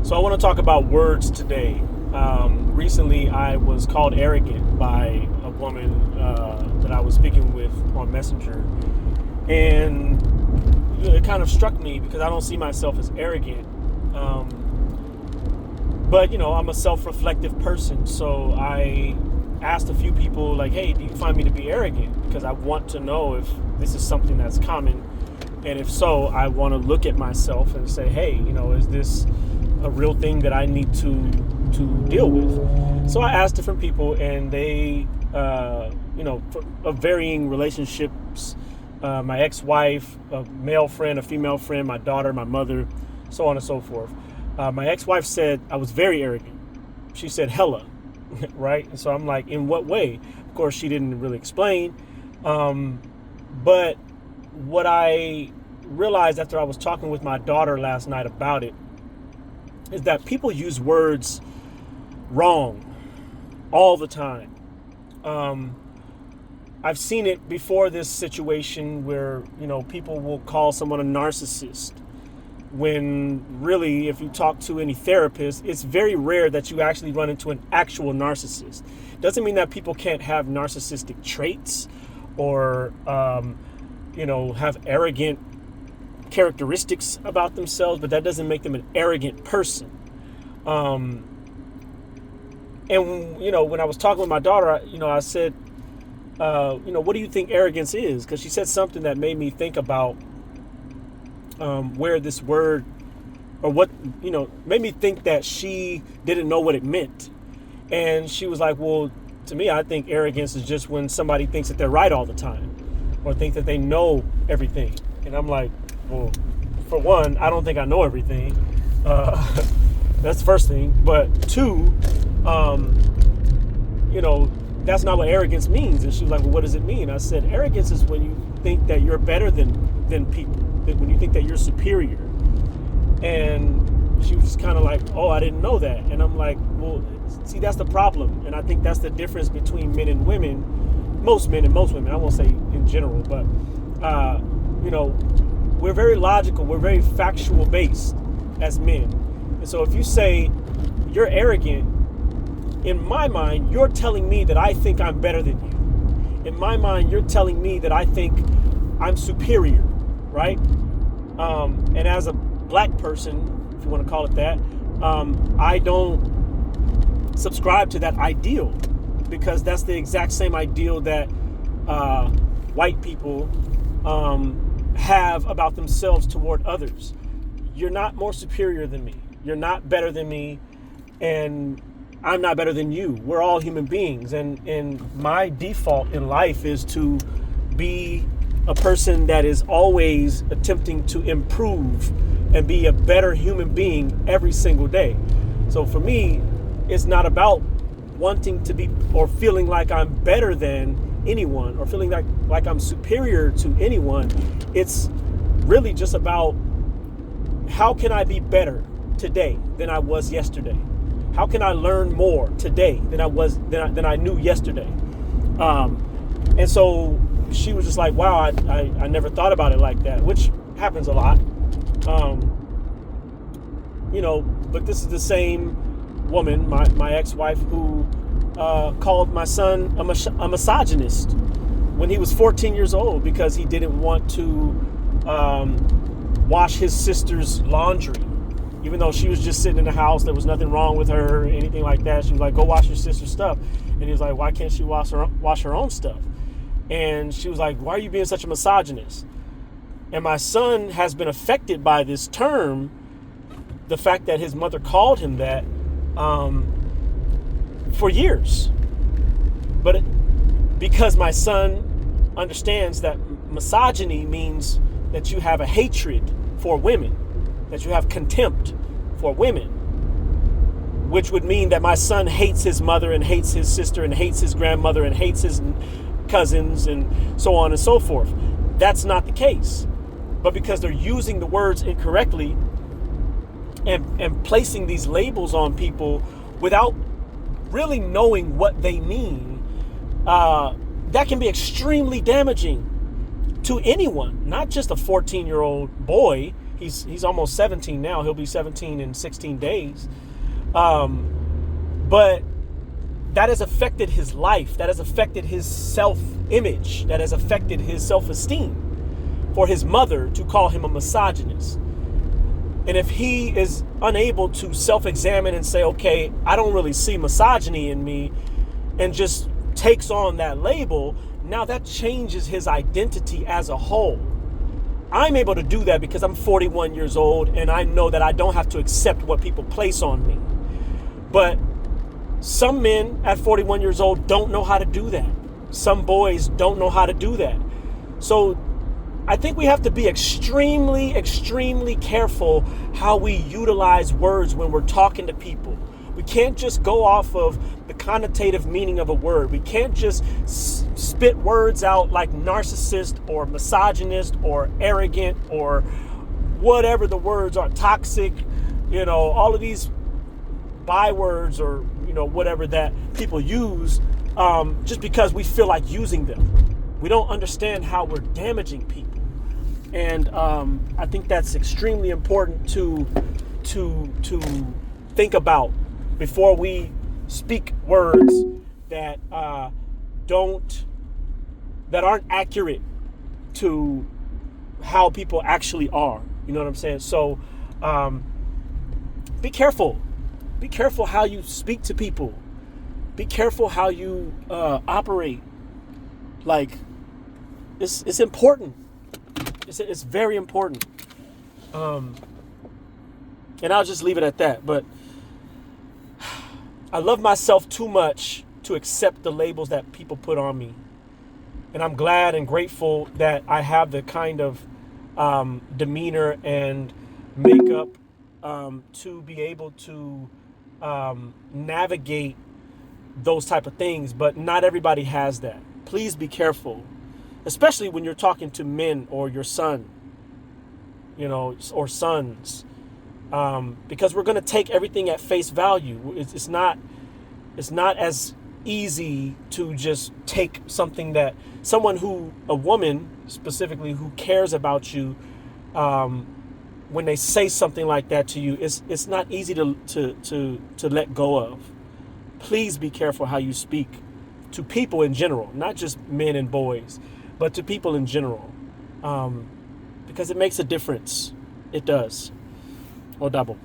So I want to talk about words today. Recently, I was called arrogant by a woman that I was speaking with on Messenger, and it kind of struck me because I don't see myself as arrogant. But I'm a self-reflective person, so I asked a few people, like, "Hey, do you find me to be arrogant?" Because I want to know if this is something that's common, and if so, I want to look at myself and say, "Hey, is this a real thing that I need to deal with?" So I asked different people, and they, of varying relationships, my ex-wife, a male friend, a female friend, my daughter, my mother, so on and so forth. My ex-wife said I was very arrogant. She said, "Hella," right? And so I'm like, in what way? Of course, she didn't really explain. But what I realized after I was talking with my daughter last night about it is that people use words wrong all the time. I've seen it before this situation where, people will call someone a narcissist when really, if you talk to any therapist, it's very rare that you actually run into an actual narcissist. Doesn't mean that people can't have narcissistic traits or, have arrogant characteristics about themselves, but that doesn't make them an arrogant person. And when I was talking with my daughter, I said, what do you think arrogance is? Because she said something that made me think about where this word, or what, made me think that she didn't know what it meant. And she was like, well, to me, I think arrogance is just when somebody thinks that they're right all the time, or think that they know everything. And I'm like, well, for one, I don't think I know everything. That's the first thing. But two, that's not what arrogance means. And she was like, well, what does it mean? I said, arrogance is when you think that you're better than people, when you think that you're superior. And she was kind of like, oh, I didn't know that. And I'm like, well, see, that's the problem. And I think that's the difference between men and women, most men and most women. I won't say in general, but, we're very logical. We're very factual based as men. And so if you say you're arrogant, in my mind, you're telling me that I think I'm better than you. In my mind, you're telling me that I think I'm superior, right? And as a black person, if you want to call it that, I don't subscribe to that ideal, because that's the exact same ideal that white people have about themselves toward others. You're not more superior than me. You're not better than me. And I'm not better than you. We're all human beings. And my default in life is to be a person that is always attempting to improve and be a better human being every single day. So for me, it's not about wanting to be or feeling like I'm better than anyone or feeling like I'm superior to anyone. It's really just about, how can I be better today than I was yesterday? How can I learn more today than I knew yesterday? And so she was just like, wow, I never thought about it like that, which happens a lot. But this is the same woman, my ex-wife, who called my son a misogynist when he was 14 years old because he didn't want to wash his sister's laundry. Even though she was just sitting in the house, there was nothing wrong with her or anything like that. She was like, go wash your sister's stuff. And he was like, why can't she wash her own stuff? And she was like, why are you being such a misogynist? And my son has been affected by this term, the fact that his mother called him that, for years. But because my son understands that misogyny means that you have a hatred for women, that you have contempt for women, which would mean that my son hates his mother and hates his sister and hates his grandmother and hates his cousins and so on and so forth. That's not the case. But because they're using the words incorrectly and placing these labels on people without really knowing what they mean, that can be extremely damaging to anyone, not just a 14-year-old boy, He's almost 17 now. He'll be 17 in 16 days. But that has affected his life. That has affected his self-image. That has affected his self-esteem for his mother to call him a misogynist. And if he is unable to self-examine and say, okay, I don't really see misogyny in me, and just takes on that label, now that changes his identity as a whole. I'm able to do that because I'm 41 years old and I know that I don't have to accept what people place on me. But some men at 41 years old don't know how to do that. Some boys don't know how to do that. So I think we have to be extremely, extremely careful how we utilize words when we're talking to people. We can't just go off of the connotative meaning of a word. We can't just spit words out like narcissist or misogynist or arrogant or whatever the words are, toxic, all of these bywords or, whatever that people use just because we feel like using them. We don't understand how we're damaging people. And I think that's extremely important to think about before we speak words that aren't accurate to how people actually are. You know what I'm saying? So be careful. Be careful how you speak to people. Be careful how you operate. Like, it's important. It's very important. And I'll just leave it at that. But I love myself too much to accept the labels that people put on me. And I'm glad and grateful that I have the kind of demeanor and makeup to be able to navigate those type of things. But not everybody has that. Please be careful, especially when you're talking to men or your son, or sons. Because we're going to take everything at face value. It's not as easy to just take something that a woman specifically who cares about you, when they say something like that to you, it's not easy to let go of. Please be careful how you speak to people in general, not just men and boys, but to people in general, because it makes a difference. It does. Or double.